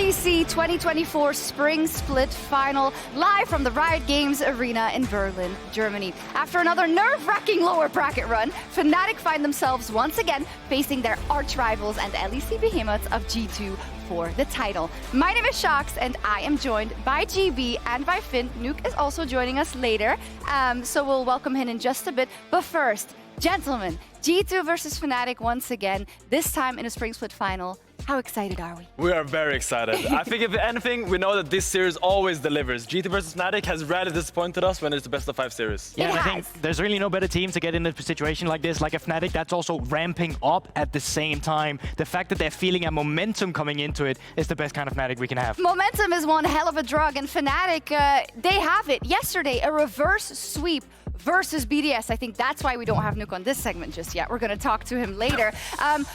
LEC 2024 Spring Split Final, live from the Riot Games Arena in Berlin, Germany. After another nerve-wracking lower bracket run, Fnatic find themselves once again facing their arch-rivals and LEC behemoths of G2 for the title. My name is Shox, and I am joined by GB and by Finn. Nuke is also joining us later, so we'll welcome him in just a bit. But first, gentlemen, G2 versus Fnatic once again, this time in a Spring Split Final. How excited are we? We are very excited. I think if anything, we know that this series always delivers. G2 versus Fnatic has rarely disappointed us when it's the best of 5 series. Yeah, I think there's really no better team to get in a situation like this, like a Fnatic that's also ramping up at the same time. The fact that they're feeling a momentum coming into it is the best kind of Fnatic we can have. Momentum is one hell of a drug, and Fnatic, they have it. Yesterday, a reverse sweep versus BDS. I think that's why we don't have Nuke on this segment just yet. We're going to talk to him later.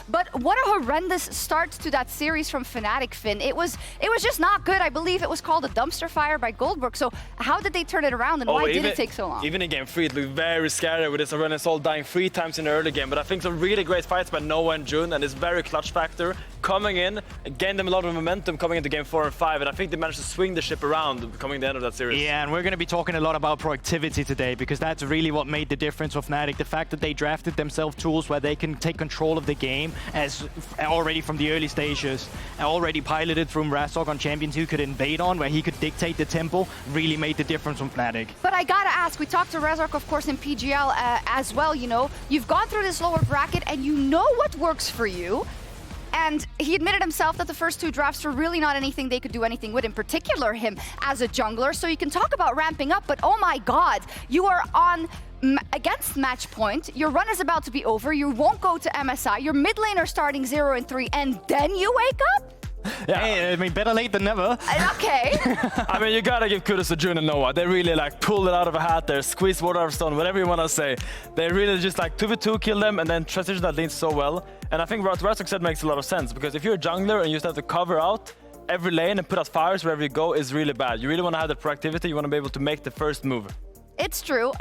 But what a horrendous start to that series from Fnatic, Finn. It was just not good. I believe it was called a dumpster fire by Goldberg. So how did they turn it around, and why did it take so long? Even in game 3, it looked very scary with this Arenas dying 3 times in the early game. But I think some really great fights by Noah and June, and this very clutch factor coming in, gained them a lot of momentum coming into game 4 and 5. And I think they managed to swing the ship around coming the end of that series. Yeah, and we're going to be talking a lot about productivity today, because that's really what made the difference for Fnatic. The fact that they drafted themselves tools where they can take control of the game as already from the early stages, already piloted from Razork on Champions who could invade on, where he could dictate the tempo, really made the difference from Fnatic. But I gotta ask, we talked to Razork, of course, in PGL as well, you know. You've gone through this lower bracket and you know what works for you. And he admitted himself that the first 2 drafts were really not anything they could do anything with, in particular him as a jungler. So you can talk about ramping up, but oh my god, you are on against match point. Your run is about to be over. You won't go to MSI. Your mid laner starting 0 and 3, and then you wake up? Yeah, hey, I mean, better late than never. Okay. I mean, you gotta give kudos to June and Noah. They really pulled it out of a hat there, squeezed water out of stone, whatever you want to say. They really just 2v2 kill them and then transition that lane so well. And I think what Razork said makes a lot of sense, because if you're a jungler and you just have to cover out every lane and put out fires wherever you go is really bad. You really want to have the proactivity. You want to be able to make the first move. It's true.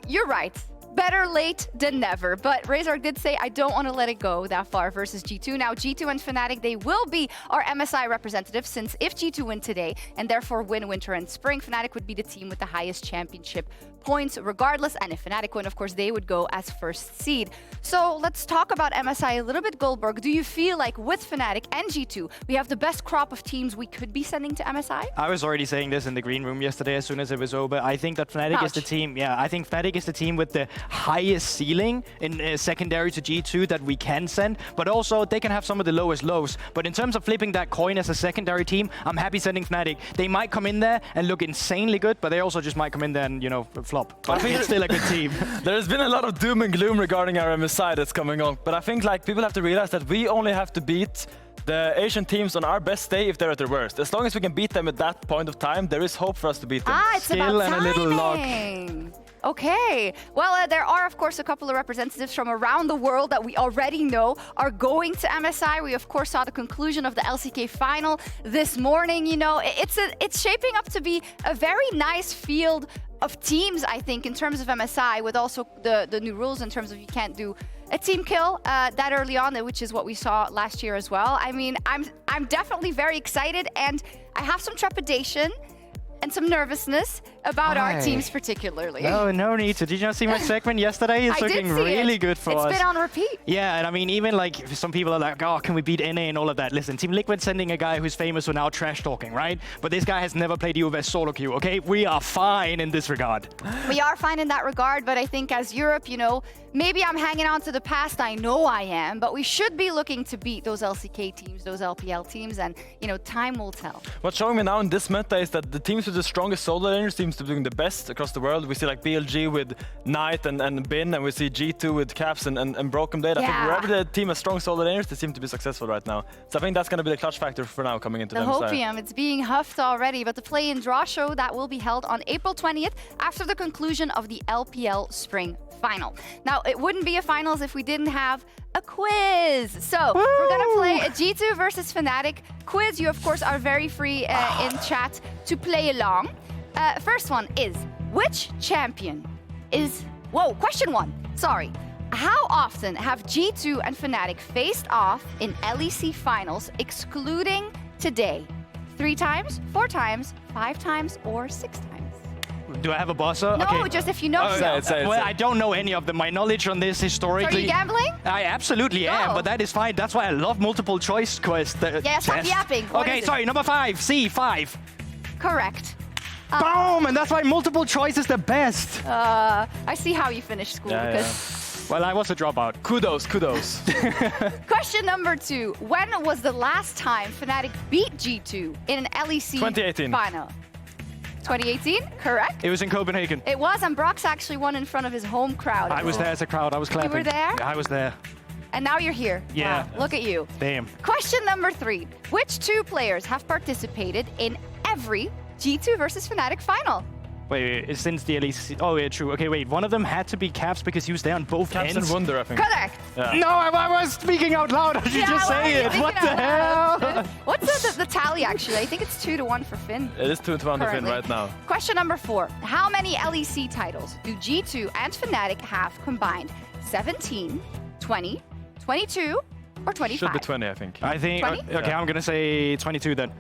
You're right. Better late than never. But Razork did say, I don't want to let it go that far versus G2. Now, G2 and Fnatic, they will be our MSI representatives, since if G2 win today and therefore win Winter and Spring, Fnatic would be the team with the highest championship points regardless. And if Fnatic win, of course, they would go as first seed. So let's talk about MSI a little bit. Goldberg, do you feel like with Fnatic and G2, we have the best crop of teams we could be sending to MSI? I was already saying this in the green room yesterday as soon as it was over. I think that Fnatic is the team. Yeah, I think Fnatic is the team with the highest ceiling in secondary to G2 that we can send, but also they can have some of the lowest lows. But in terms of flipping that coin as a secondary team, I'm happy sending Fnatic. They might come in there and look insanely good, but they also just might come in there and, you know, flop. But I think it's still a good team. There's been a lot of doom and gloom regarding our MSI that's coming on, but I think people have to realize that we only have to beat the Asian teams on our best day if they're at their worst. As long as we can beat them at that point of time, there is hope for us to beat them. It's Skill about and a little luck. Okay, well, there are, of course, a couple of representatives from around the world that we already know are going to MSI. We, of course, saw the conclusion of the LCK final this morning. You know, it's shaping up to be a very nice field of teams, I think, in terms of MSI, with also the new rules in terms of you can't do a team kill that early on, which is what we saw last year as well. I mean, I'm definitely very excited, and I have some trepidation and some nervousness about our teams particularly. No need to. Did you not see my segment yesterday? It's looking really good for us. It's been on repeat. Yeah, and I mean, even some people are like, oh, can we beat NA and all of that? Listen, Team Liquid sending a guy who's famous for now trash talking, right? But this guy has never played UVS solo queue, okay? We are fine in this regard. We are fine in that regard, but I think as Europe, you know, maybe I'm hanging on to the past, I know I am, but we should be looking to beat those LCK teams, those LPL teams, and, you know, time will tell. What's showing me now in this meta is that the teams with the strongest solo laners seems to be doing the best across the world. We see BLG with Knight and Bin, and we see G2 with Caps and Broken Blade. I think wherever the team has strong solo laners, they seem to be successful right now. So I think that's going to be the clutch factor for now coming into the MSI. Hopium, it's being huffed already, but the play-in draw show that will be held on April 20th after the conclusion of the LPL Spring Final. Now, it wouldn't be a finals if we didn't have a quiz. So we're gonna play a G2 versus Fnatic quiz. You, of course, are very free in chat to play along. First one is, which champion is... Whoa, question 1. Sorry. How often have G2 and Fnatic faced off in LEC Finals, excluding today? 3 times, 4 times, 5 times, or 6 times? Do I have a buzzer? No, Okay. just if you know so. Say it. Well, I don't know any of them. My knowledge on this So are historically... you gambling? I absolutely am, Go. but that is fine. That's why I love multiple choice quest. Yeah, stop yapping. What Okay, is it? sorry, number 5. C, 5. Correct. Boom! And that's why multiple choice is the best. I see how you finished school. Yeah, because Well, I was a dropout. Kudos. Question number 2. When was the last time Fnatic beat G2 in an LEC 2018. final? 2018? Correct. It was in Copenhagen. It was, and Brox actually won in front of his home crowd. I was there as a crowd. I was clapping. were there? I was there. And now you're here. Yeah. Wow, look at you. Damn. Question number 3. Which 2 players have participated in every G2 versus Fnatic final? Wait, since the LEC... Oh, yeah, true. Okay, wait. One of them had to be Caps because he was there on both Caps and ends. Wunder, I think. Correct. Yeah. No, I was speaking out loud. I should Yeah, just why are say you it. What the thinking out hell? loud? What's the tally, actually? I think it's 2-1 for Finn. It is 2-1 to Finn Currently. right now. Question number 4. How many LEC titles do G2 and Fnatic have combined? 17, 20, 22, or 25? Should be 20, I think. I think... 20? Okay, Yeah. I'm going to say 22 then.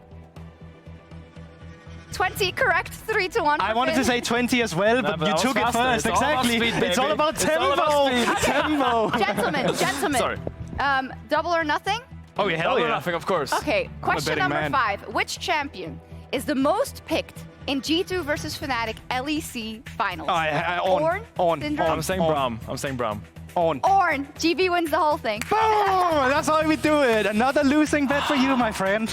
20, correct. 3-1 for I wanted Finn. to say 20 as well, No, but but you I was took it faster. first. It's all about Exactly. speed, It's all baby. about It's all about tempo. speed. Tempo. Gentlemen. Sorry. Double or nothing? Oh, yeah, hell Double or yeah. nothing, of course. Okay, question betting number man. 5. Which champion is the most picked in G2 versus Fnatic LEC finals? On. Syndrome? I'm saying Braum. I'm saying Braum. On. Ornn. GB wins the whole thing. Boom! That's how we do it. Another losing bet for you, my friend.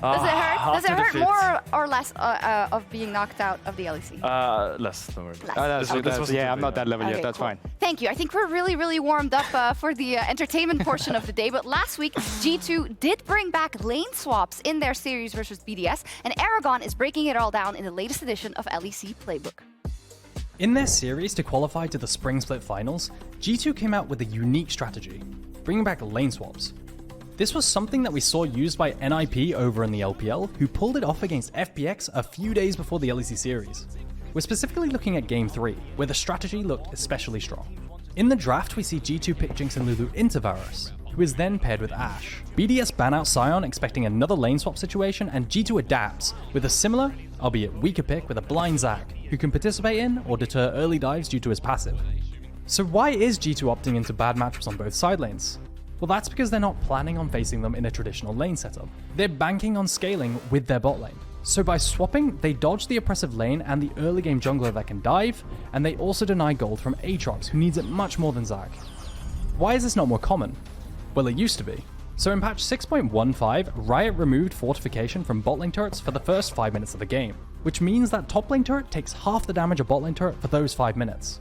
Does it hurt? half Does it to hurt defeat. more or less of being knocked out of the LEC? Less, don't worry. Less. This was Yeah, I'm not that level Okay, yet. That's cool. fine. Thank you. I think we're really warmed up for the entertainment portion of the day. But last week, G2 did bring back lane swaps in their series versus BDS, and Aragon is breaking it all down in the latest edition of LEC Playbook. In their series to qualify to the Spring Split Finals, G2 came out with a unique strategy, bringing back lane swaps. This was something that we saw used by NIP over in the LPL, who pulled it off against FPX a few days before the LEC series. We're specifically looking at Game 3, where the strategy looked especially strong. In the draft, we see G2 pick Jinx and Lulu into Varus, who is then paired with Ashe. BDS ban out Sion expecting another lane swap situation, and G2 adapts with a similar, albeit weaker pick with a blind Zac, who can participate in or deter early dives due to his passive. So why is G2 opting into bad matchups on both side lanes? Well, that's because they're not planning on facing them in a traditional lane setup. They're banking on scaling with their bot lane. So by swapping, they dodge the oppressive lane and the early game jungler that can dive, and they also deny gold from Aatrox, who needs it much more than Zac. Why is this not more common? Well, it used to be. So in patch 6.15, Riot removed fortification from bot lane turrets for the first 5 minutes of the game, which means that top lane turret takes half the damage of bot lane turret for those 5 minutes.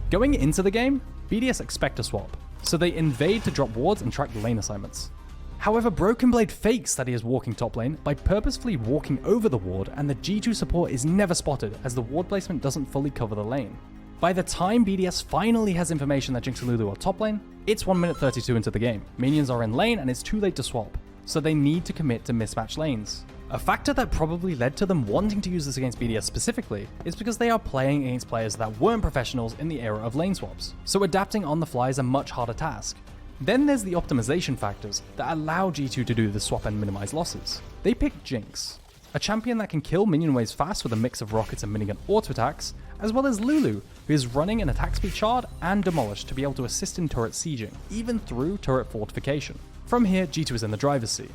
Going into the game, BDS expect a swap, so they invade to drop wards and track the lane assignments. However, Broken Blade fakes that he is walking top lane by purposefully walking over the ward, and the G2 support is never spotted as the ward placement doesn't fully cover the lane. By the time BDS finally has information that Jinx and Lulu are top lane, it's 1 minute 32 into the game. Minions are in lane and it's too late to swap, so they need to commit to mismatch lanes. A factor that probably led to them wanting to use this against BDS specifically is because they are playing against players that weren't professionals in the era of lane swaps, so adapting on the fly is a much harder task. Then there's the optimization factors that allow G2 to do the swap and minimize losses. They picked Jinx, a champion that can kill minion waves fast with a mix of rockets and minigun auto attacks, as well as Lulu, who is running an attack speed shard and demolish to be able to assist in turret sieging, even through turret fortification. From here, G2 is in the driver's seat.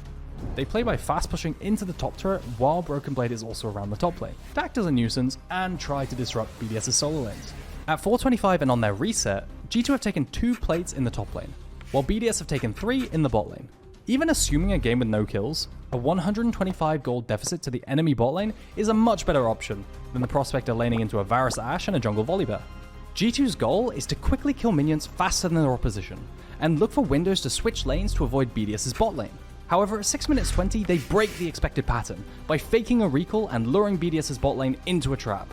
They play by fast pushing into the top turret while Broken Blade is also around the top lane, to act as a nuisance and try to disrupt BDS's solo lanes. At 425 and on their reset, G2 have taken 2 plates in the top lane, while BDS have taken 3 in the bot lane. Even assuming a game with no kills, a 125 gold deficit to the enemy bot lane is a much better option than the prospect of laning into a Varus Ashe and a jungle Volibear. G2's goal is to quickly kill minions faster than their opposition, and look for windows to switch lanes to avoid BDS's bot lane. However, at 6 minutes 20, they break the expected pattern by faking a recall and luring BDS's bot lane into a trap.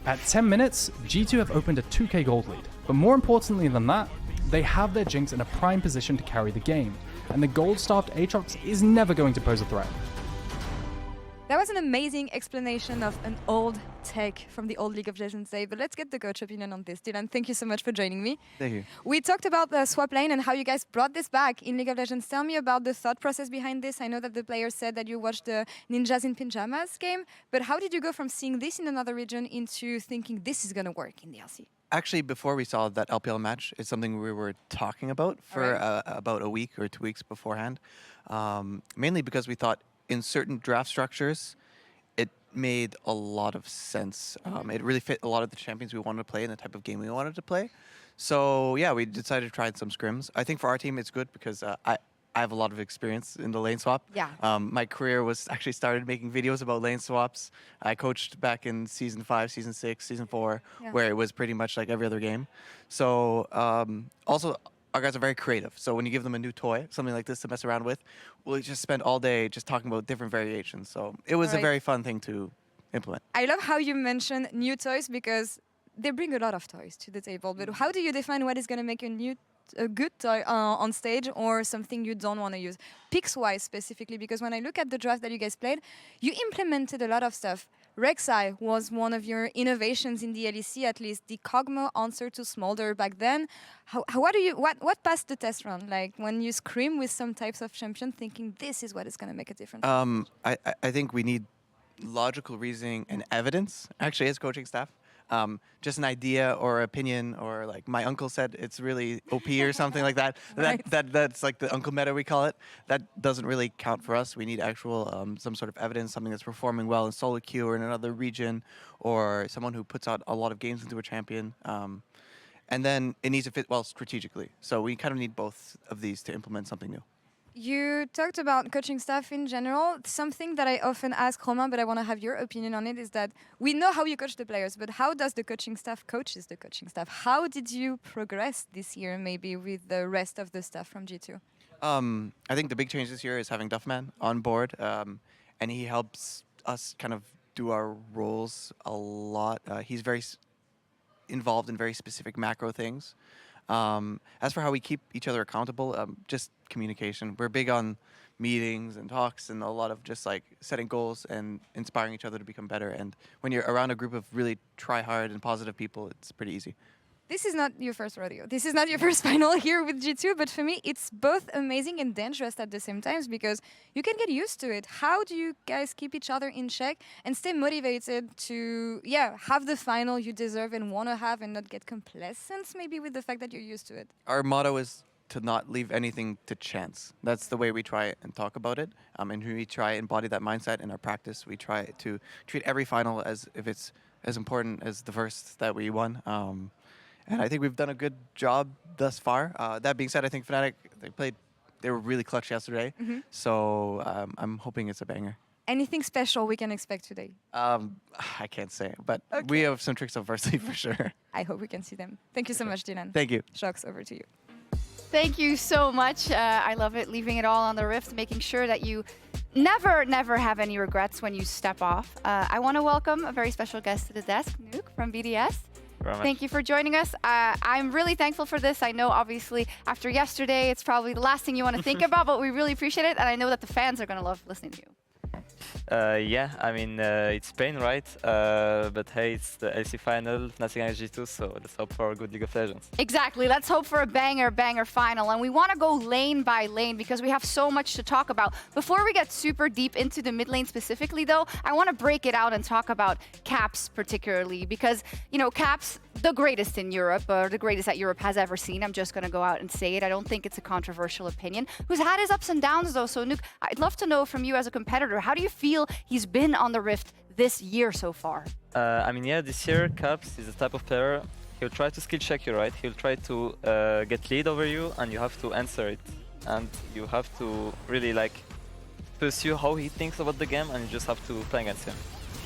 At 10 minutes, G2 have opened a 2k gold lead, but more importantly than that, they have their Jinx in a prime position to carry the game, and the gold-starved Aatrox is never going to pose a threat. That was an amazing explanation of an old tech from the old League of Legends day, but let's get the coach opinion on this. Dylan, thank you so much for joining me. Thank you. We talked about the swap lane and how you guys brought this back in League of Legends. Tell me about the thought process behind this. I know that the players said that you watched the Ninjas in Pyjamas game, but how did you go from seeing this in another region into thinking this is going to work in the LC? Actually, before we saw that LPL match, it's something we were talking about for about a week or 2 weeks beforehand. Mainly because we thought in certain draft structures, it made a lot of sense. It really fit a lot of the champions we wanted to play and the type of game we wanted to play. So yeah, we decided to try some scrims. I think for our team, it's good because I have a lot of experience in the lane swap. Yeah. My career was actually started making videos about lane swaps. I coached back in Season 5, Season 6, Season 4, where it was pretty much like every other game. So also, our guys are very creative. So when you give them a new toy, something like this to mess around with, we'll just spend all day just talking about different variations. So it was a very fun thing to implement. I love how you mention new toys because they bring a lot of toys to the table. But how do you define what is going to make a good toy on stage or something you don't want to use? Picks-wise specifically, because when I look at the draft that you guys played, you implemented a lot of stuff. Rek'Sai was one of your innovations in the LEC, at least. The Kog'Maw answer to Smolder back then. What passed the test run? Like when you scream with some types of champion thinking this is what is going to make a difference? I think we need logical reasoning and evidence, actually, as coaching staff. Just an idea or opinion or like my uncle said it's really OP or something like that. That's like the uncle meta we call it. That doesn't really count for us. We need actual some sort of evidence, something that's performing well in solo queue or in another region, or someone who puts out a lot of games into a champion. And then it needs to fit well strategically. So we kind of need both of these to implement something new. You talked about coaching staff in general. Something that I often ask Romain, but I want to have your opinion on it, is that we know how you coach the players, but how does the coaching staff coaches the coaching staff? How did you progress this year maybe with the rest of the staff from G2? I think the big change this year is having Duffman on board, and he helps us kind of do our roles a lot. He's very involved in very specific macro things. As for how we keep each other accountable, just communication. We're big on meetings and talks and a lot of just like setting goals and inspiring each other to become better. And when you're around a group of really try hard and positive people, it's pretty easy. This is not your first rodeo. This is not your first final here with G2, but for me, it's both amazing and dangerous at the same time because you can get used to it. How do you guys keep each other in check and stay motivated to, have the final you deserve and want to have and not get complacent maybe with the fact that you're used to it? Our motto is to not leave anything to chance. That's the way we try and talk about it. And we try and embody that mindset in our practice. We try to treat every final as if it's as important as the first that we won. And I think we've done a good job thus far. That being said, I think Fnatic, they were really clutch yesterday. So I'm hoping it's a banger. Anything special we can expect today? I can't say, but we have some tricks up our sleeve for sure. I hope we can see them. Thank you so much, Dylan. Thank you. Shox, over to you. Thank you so much. I love it, leaving it all on the Rift, making sure that you never have any regrets when you step off. I want to welcome a very special guest to the desk, Nuke from BDS. Thank you for joining us. I'm really thankful for this. I know, obviously, after yesterday, it's probably the last thing you want to think about, but we really appreciate it, and I know that the fans are going to love listening to you. Yeah, I mean, it's pain, right? But hey, it's the LEC final, nothing against G2, so let's hope for a good League of Legends. Exactly. Let's hope for a banger final. And we want to go lane by lane because we have so much to talk about. Before we get super deep into the mid lane specifically, though, I want to break it out and talk about Caps particularly because, you know, Caps, the greatest in Europe, or the greatest that Europe has ever seen. I'm just going to go out and say it. I don't think it's a controversial opinion. Who's had his ups and downs, though. So, Nuke, I'd love to know from you as a competitor, how do you feel he's been on the Rift this year so far? I mean, yeah, this year, Caps is the type of player, he'll try to skill check you, right? He'll try to get lead over you, and you have to answer it. And you have to really, like, pursue how he thinks about the game, and you just have to play against him.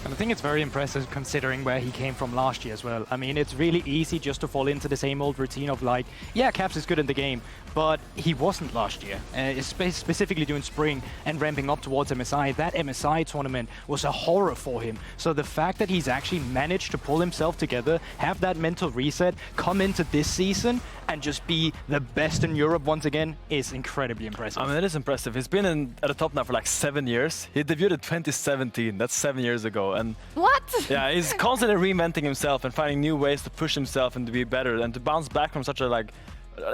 And I think it's very impressive considering where he came from last year as well. I mean, it's really easy just to fall into the same old routine of like, yeah, Caps is good in the game, but he wasn't last year. Specifically doing Spring and ramping up towards MSI. That MSI tournament was a horror for him. So the fact that he's actually managed to pull himself together, have that mental reset, come into this season and just be the best in Europe once again is incredibly impressive. I mean, it is impressive. He's been at the top now for like 7 years. He debuted in 2017. That's 7 years ago. And What? yeah, he's constantly reinventing himself and finding new ways to push himself and to be better and to bounce back from such a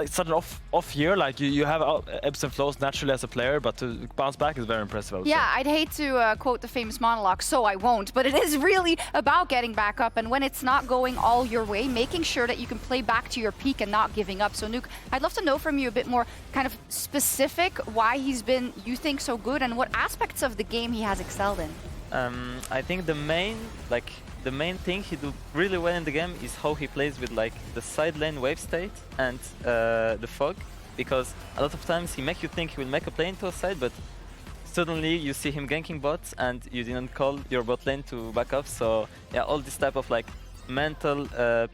such an off year. Like you have ebbs and flows naturally as a player, but to bounce back is very impressive. I would say. I'd hate to quote the famous monologue, so I won't, but it is really about getting back up, and when it's not going all your way, making sure that you can play back to your peak and not giving up. So Nuke, I'd love to know from you a bit more kind of specific why he's been, you think, so good and what aspects of the game he has excelled in. I think the main thing he do really well in the game is how he plays with like the side lane wave state and the fog, because a lot of times he make you think he will make a play into a side, but suddenly you see him ganking bots and you didn't call your bot lane to back up. So yeah, all this type of like mental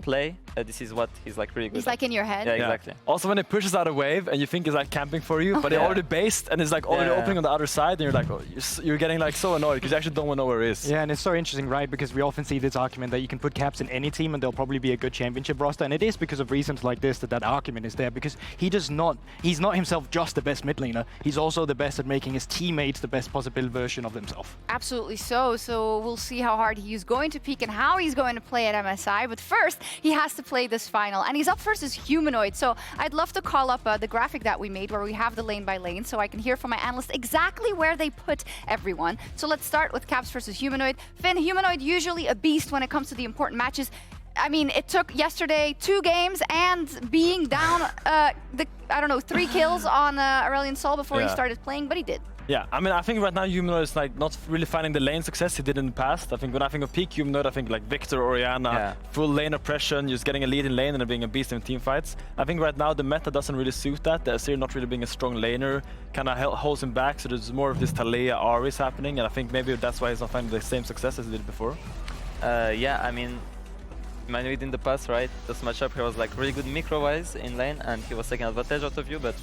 play, this is what he's like really good He's at. like in your head. Yeah, exactly. Also, when he pushes out a wave and you think he's like camping for you, but he already based and is like already opening on the other side, and you're like, oh, you're getting like so annoyed because you actually don't want to know where he is. Yeah, and it's so interesting, right? Because we often see this argument that you can put Caps in any team and they'll probably be a good championship roster, and it is because of reasons like this that argument is there, because he's not himself just the best mid laner. He's also the best at making his teammates the best possible version of themselves. Absolutely so. So we'll see how hard he's going to peak and how he's going to play at MSI. But first, he has to play this final. And he's up first as Humanoid. So I'd love to call up the graphic that we made where we have the lane by lane so I can hear from my analyst exactly where they put everyone. So let's start with Caps versus Humanoid. Finn, Humanoid usually a beast when it comes to the important matches. I mean, it took yesterday 2 games and being down, 3 kills on Aurelion Sol before he started playing, but he did. Yeah, I mean, I think right now Humanoid is like not really finding the lane success he did in the past. I think when I think of peak Humanoid, I think like Victor, Orianna, full lane oppression, just getting a lead in lane and then being a beast in team fights. I think right now the meta doesn't really suit that. The Azir not really being a strong laner kind of holds him back, so there's more of this Taliyah Aris happening, and I think maybe that's why he's not finding the same success as he did before. Yeah, I mean, Humanoid in the past, right? This matchup he was like really good micro-wise in lane and he was taking advantage out of you, but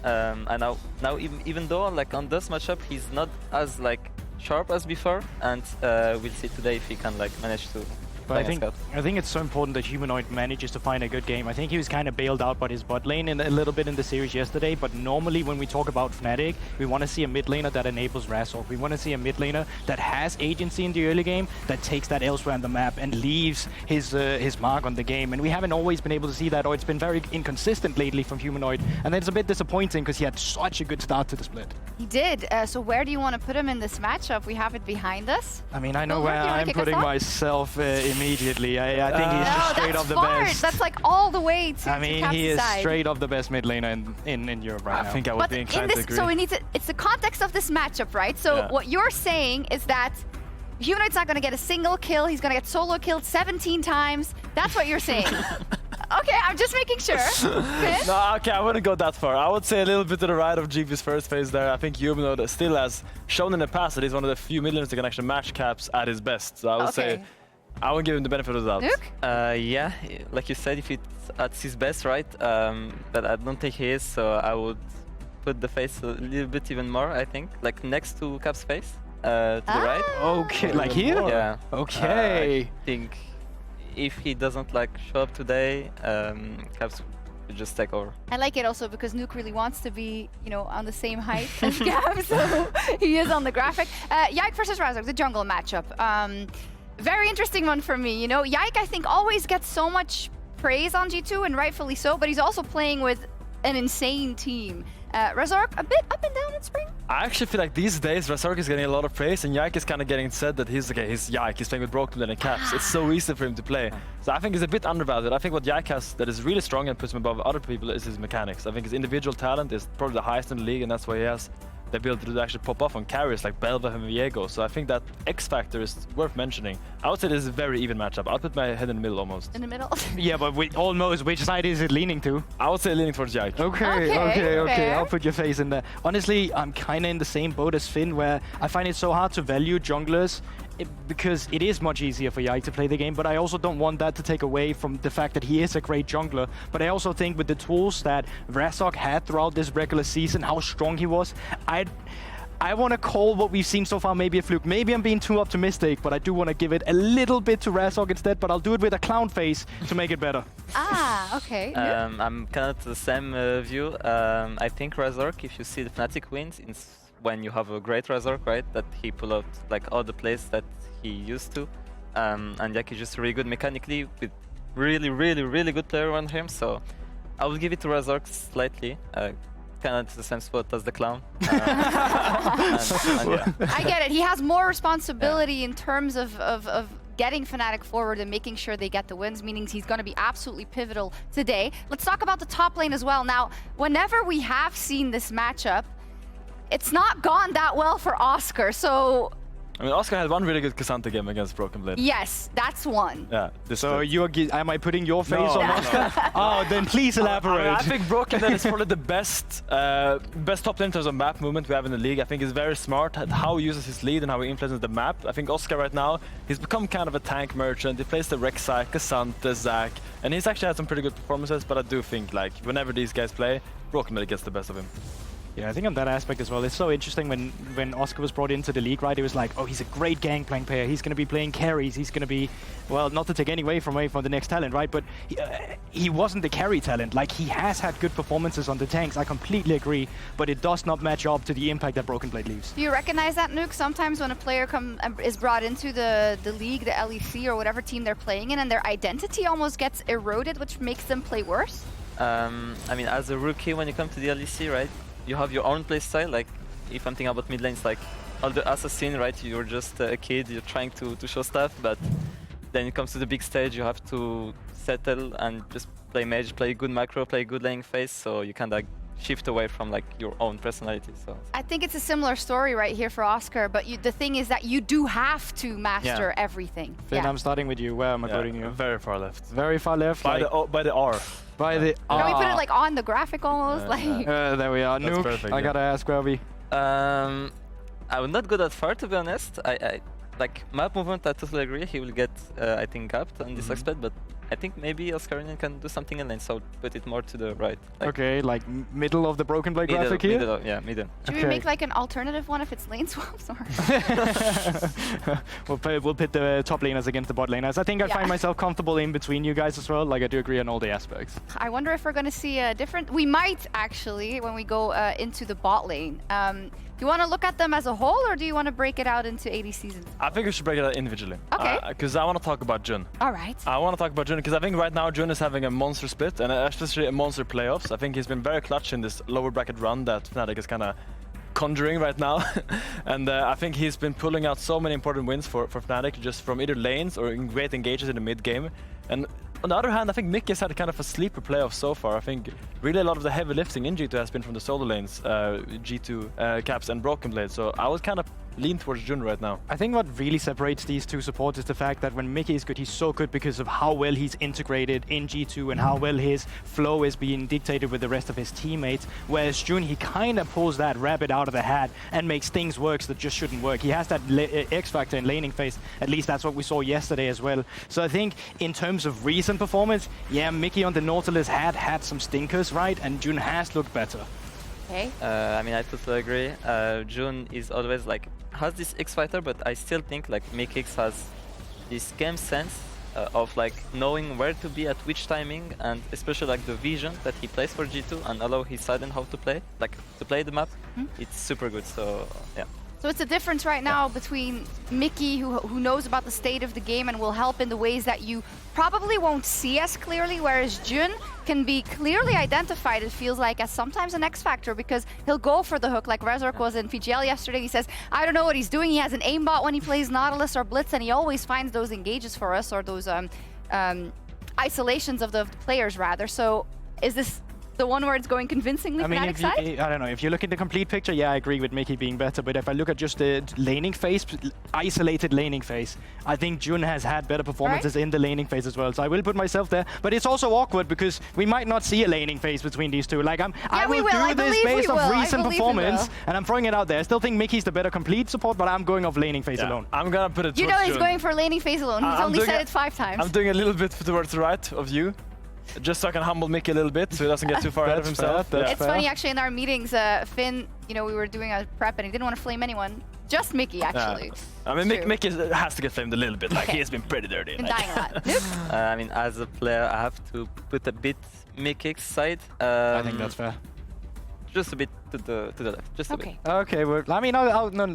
and now even though like on this matchup he's not as like sharp as before, and we'll see today if he can like manage to. But I think it's so important that Humanoid manages to find a good game. I think he was kind of bailed out by his bot lane a little bit in the series yesterday, but normally when we talk about Fnatic, we want to see a mid laner that enables Razork. We want to see a mid laner that has agency in the early game, that takes that elsewhere on the map and leaves his mark on the game. And we haven't always been able to see that, or it's been very inconsistent lately from Humanoid. And it's a bit disappointing because he had such a good start to the split. He did. So where do you want to put him in this matchup? We have it behind us. I mean, I know where I'm putting myself immediately. I think he's just straight up the best. That's like all the way to I mean, he is straight up the best mid laner in Europe right now. I think I would be inclined to agree. So we need to, it's the context of this matchup, right? So what you're saying is that Humanoid's not going to get a single kill. He's going to get solo killed 17 times. That's what you're saying. Okay, I'm just making sure. No, okay, I wouldn't go that far. I would say a little bit to the right of GP's first phase there. I think Humanoid still has shown in the past that he's one of the few mid laners that can actually match Caps at his best. So I would say I would give him the benefit of the doubt. Nuke? Yeah, like you said, if it's at his best, right? But I don't think he is, so I would put the face a little bit even more, I think. Like next to Cap's face, to the right. Okay, like here? Yeah. Okay. I think if he doesn't like show up today, Caps will just take over. I like it also because Nuke really wants to be, you know, on the same height as Cap, so he is on the graphic. Yike versus Razork, the jungle matchup. Very interesting one for me. You know, Yike, I think, always gets so much praise on G2, and rightfully so, but he's also playing with an insane team. Razork, a bit up and down in Spring? I actually feel like these days Razork is getting a lot of praise, and Yike is kind of getting said that he's Yike, he's playing with Broken and Caps. It's so easy for him to play. So I think he's a bit undervalued. I think what Yike has that is really strong and puts him above other people is his mechanics. I think his individual talent is probably the highest in the league, and that's why he has the ability to actually pop off on carriers like Belva and Viego. So I think that X factor is worth mentioning. I would say this is a very even matchup. I'll put my head in the middle almost. In the middle? Yeah, but almost, which side is it leaning to? I would say leaning towards Yike. Okay. I'll put your face in there. Honestly, I'm kind of in the same boat as Finn, where I find it so hard to value junglers because it is much easier for Yike to play the game, but I also don't want that to take away from the fact that he is a great jungler. But I also think with the tools that Razork had throughout this regular season, how strong he was, I want to call what we've seen so far maybe a fluke. Maybe I'm being too optimistic, but I do want to give it a little bit to Razork instead, but I'll do it with a clown face to make it better. Okay. I'm kind of the same view. I think Razork, if you see the Fnatic wins, it's when you have a great Razork, right, that he pull out like all the plays that he used to. And Yike is just really good mechanically with really good player around him. So I will give it to Razork slightly. Kind of the same spot as the clown. And yeah. I get it. He has more responsibility in terms of getting Fnatic forward and making sure they get the wins, meaning he's going to be absolutely pivotal today. Let's talk about the top lane as well. Now, whenever we have seen this matchup, it's not gone that well for Oscar. So I mean, Oscar had one really good Cassandra game against Broken Blade. yes, that's one. Yeah. So am I putting your face No, on no, Oscar? Oh, then please elaborate. I think Broken Blade is probably the best top lane in terms of map movement we have in the league. I think he's very smart at how he uses his lead and how he influences the map. I think Oscar right now, he's become kind of a tank merchant. He plays the Rek'Sai, Cassandra, Zac, and he's actually had some pretty good performances, but I do think like whenever these guys play, Broken Blade gets the best of him. Yeah, I think on that aspect as well, it's so interesting when Oscar was brought into the league, right? It was like, oh, he's a great Gangplank player. He's going to be playing carries. He's going to be, well, not to take any away from the next talent, right? But he wasn't the carry talent. Like, he has had good performances on the tanks. I completely agree, but it does not match up to the impact that Broken Blade leaves. Do you recognize that, Nuke? Sometimes when a player is brought into the league, the LEC, or whatever team they're playing in, and their identity almost gets eroded, which makes them play worse? I mean, as a rookie, when you come to the LEC, right, you have your own playstyle. Like, if I'm thinking about mid lanes, like all the assassin, right? You're just a kid. You're trying to show stuff, but then it comes to the big stage. You have to settle and just play mage, play good macro, play good laning phase. So you kind of shift away from like your own personality. So I think it's a similar story right here for Oscar, but the thing is that you do have to master everything. Finn, I'm starting with you. Where am I putting you? Very far left. Very far left. By the R. By the Can we put it like on the graphic almost? there we are. That's Nuke, perfect, I gotta ask, where are we? I would not go that far, to be honest. I like map movement. I totally agree. He will get, I think, gapped on this aspect, but I think maybe Oscarinian can do something in lane, so put it more to the right. Like okay, like middle of the Broken Blade graphic here? Middle. Should we make like an alternative one if it's lane swaps? Or? We'll pit the top laners against the bot laners. I think I find myself comfortable in between you guys as well. Like, I do agree on all the aspects. I wonder if we're going to see a different... We might, actually, when we go into the bot lane. Do you want to look at them as a whole, or do you want to break it out into 80 seasons? I think we should break it out individually. Okay. Because I want to talk about Jun. All right. I want to talk about Jun because I think right now Jun is having a monster split and especially a monster playoffs. I think he's been very clutch in this lower bracket run that Fnatic is kind of conjuring right now. And I think he's been pulling out so many important wins for Fnatic just from either lanes or in great engages in the mid game. And on the other hand, I think Mickey has had kind of a sleeper playoff so far. I think really a lot of the heavy lifting in G2 has been from the solo lanes, G2, Caps and Broken Blade. So I would kind of lean towards Jun right now. I think what really separates these two supports is the fact that when Mickey is good, he's so good because of how well he's integrated in G2 and how well his flow is being dictated with the rest of his teammates. Whereas Jun, he kind of pulls that rabbit out of the hat and makes things work that just shouldn't work. He has that X factor in laning phase. At least that's what we saw yesterday as well. So I think in terms of recent performance, yeah, Mickey on the Nautilus had some stinkers, right? And Jun has looked better. Okay. I mean, I totally agree. Jun is always like, has this X-Fighter, but I still think like Mickix has this game sense of like knowing where to be at which timing, and especially like the vision that he plays for G2 and allow his side and how to play, like to play the map. It's super good, so yeah. So it's a difference right now between Mickey, who knows about the state of the game and will help in the ways that you probably won't see as clearly, whereas Jun can be clearly identified, it feels like, as sometimes an X-Factor because he'll go for the hook, like Razork was in PGL yesterday. He says, I don't know what he's doing. He has an aimbot when he plays Nautilus or Blitz, and he always finds those engages for us, or those isolations of the players, rather. So is this the one where it's going convincingly I mean, Fnatic if you, side? I don't know. If you look at the complete picture, yeah, I agree with Mickey being better. But if I look at just the laning phase, isolated laning phase, I think Jun has had better performances in the laning phase as well. So I will put myself there. But it's also awkward because we might not see a laning phase between these two. Like I will do this based off recent performance, and I'm throwing it out there. I still think Mickey's the better complete support, but I'm going off laning phase alone. I'm gonna put it. You know towards he's Jun. going for laning phase alone. He's only said it 5 times. I'm doing a little bit towards the right of you, just so I can humble Mickey a little bit, so he doesn't get too far ahead of himself. It's funny actually in our meetings, Finn, you know, we were doing a prep and he didn't want to flame anyone. Just Mickey, actually. I mean, Mickey has to get flamed a little bit. Like, he has been pretty dirty. Been dying a lot. Luke? I mean, as a player, I have to put a bit Mickey's side. I think that's fair. Just a bit to the left, just a bit. Okay, well, I mean,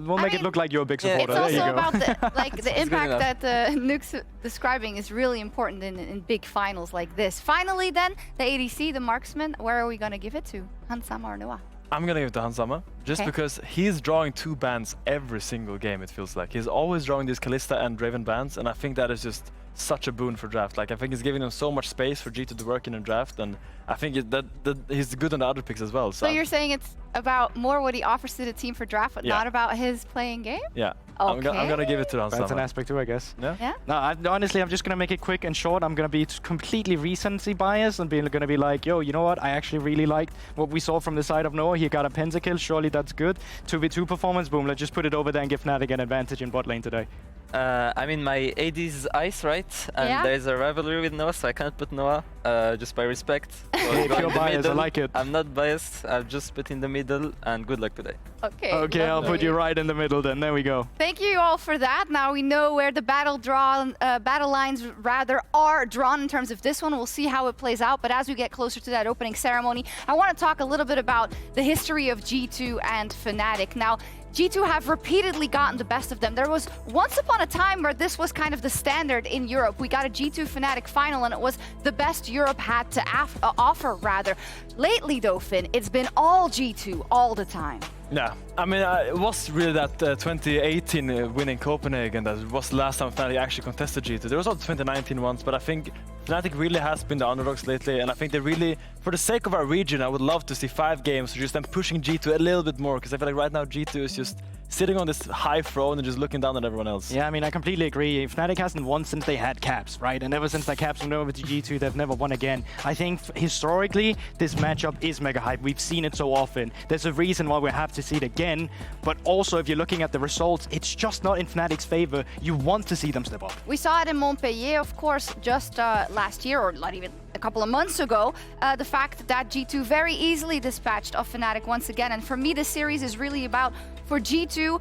we'll make it look like you're a big supporter. It's there also you go. about the impact that Nuke's describing is really important in big finals like this. Finally, then, the ADC, the marksman, where are we going to give it to? Hansama or Noah? I'm gonna give it to Hansama, just because he's drawing 2 bans every single game, it feels like. He's always drawing these Kalista and Draven bans, and I think that is just such a boon for draft. Like, I think he's giving them so much space for G2 to work in a draft, and I think that he's good on the other picks as well. So you're saying it's about more what he offers to the team for draft, but not about his playing game? Yeah. Okay. I'm gonna give it to Hansama. That's an aspect too, I guess. Yeah? No, honestly, I'm just going to make it quick and short. I'm going to be completely recency biased and going to be like, yo, you know what? I actually really liked what we saw from the side of Noah. He got a pentakill. Surely that's good. 2v2 performance. Boom. Let's just put it over there and give Fnatic an advantage in bot lane today. I mean, my AD is Ice, right? And there's a rivalry with Noah, so I can't put Noah, just by respect. Pure bias, I like it. I'm not biased. I'll just put in the middle, and good luck today. Okay. Okay, I'll put you right in the middle then. There we go. Thank you all for that. Now we know where the battle lines rather are drawn in terms of this one. We'll see how it plays out. But as we get closer to that opening ceremony, I want to talk a little bit about the history of G2 and Fnatic. Now, G2 have repeatedly gotten the best of them. There was once upon a time where this was kind of the standard in Europe. We got a G2 Fnatic final and it was the best Europe had to offer, rather. Lately though, Finn, it's been all G2 all the time. Yeah, I mean, it was really that 2018 win in Copenhagen that was the last time Fnatic actually contested G2. There was also 2019 ones, but I think Fnatic really has been the underdogs lately, and I think they really, for the sake of our region, I would love to see 5 games, so just them pushing G2 a little bit more, because I feel like right now G2 is just sitting on this high throne and just looking down at everyone else. Yeah, I mean, I completely agree. Fnatic hasn't won since they had Caps, right? And ever since that Caps went over to G2, they've never won again. I think historically, this matchup is mega hype. We've seen it so often. There's a reason why we have to see it again. But also, if you're looking at the results, it's just not in Fnatic's favor. You want to see them step up. We saw it in Montpellier, of course, just last year, or not even a couple of months ago. The fact that G2 very easily dispatched of Fnatic once again. And for me, this series is really about, for G2,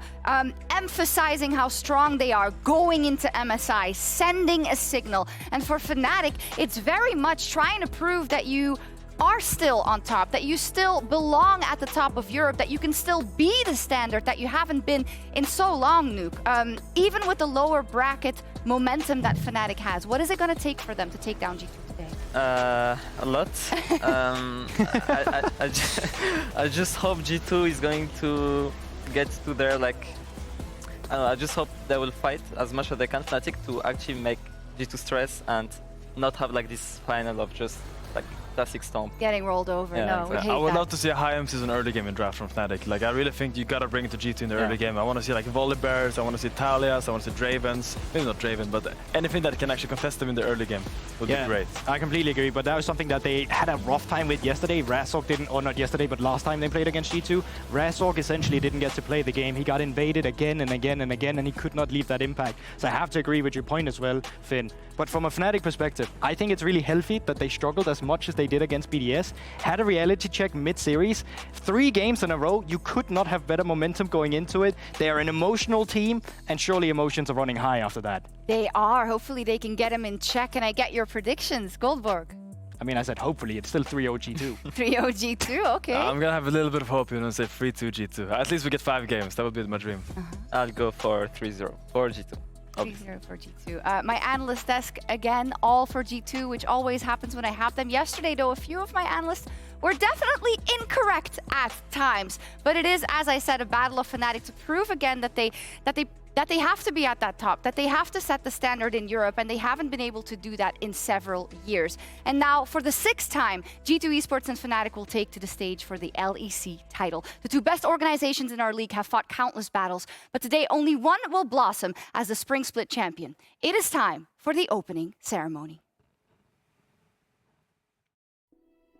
emphasizing how strong they are going into MSI, sending a signal. And for Fnatic, it's very much trying to prove that you are still on top, that you still belong at the top of Europe, that you can still be the standard that you haven't been in so long, Nuke. Even with the lower bracket momentum that Fnatic has, what is it going to take for them to take down G2 today? A lot. I just hope G2 is going to get to their, like, I just hope they will fight as much as they can, Fnatic, to actually make G2 stress and not have like this final of just like classic stomp. Getting rolled over, no, we hate I would that. love to see a high season early game in draft from Fnatic. Like, I really think you gotta bring it to G2 in the early game. I want to see like Volibears, I want to see Talias, I want to see Dravens. Maybe not Draven, but anything that can actually contest them in the early game would be great. I completely agree, but that was something that they had a rough time with yesterday. Razork didn't, or not yesterday, but last time they played against G2, Razork essentially didn't get to play the game. He got invaded again and again and again, and he could not leave that impact. So I have to agree with your point as well, Finn. But from a Fnatic perspective, I think it's really healthy that they struggled as much as they did against BDS. Had a reality check mid-series. 3 games in a row, you could not have better momentum going into it. They are an emotional team, and surely emotions are running high after that. They are. Hopefully they can get him in check. And I get your predictions, Goldborg. I mean, I said hopefully, it's still 3-0 G2. 3-0 G2, okay. I'm gonna have a little bit of hope, and say 3-2 G2. At least we get 5 games. That would be my dream. I'll go for 3-0 for G2. 3-0 for G2. My analyst desk, again, all for G2, which always happens when I have them. Yesterday, though, a few of my analysts were definitely incorrect at times. But it is, as I said, a battle of Fnatic to prove again that they that they have to be at that top, that they have to set the standard in Europe, and they haven't been able to do that in several years. And now, for the 6th time, G2 Esports and Fnatic will take to the stage for the LEC title. The two best organizations in our league have fought countless battles, but today only one will blossom as the Spring Split champion. It is time for the opening ceremony.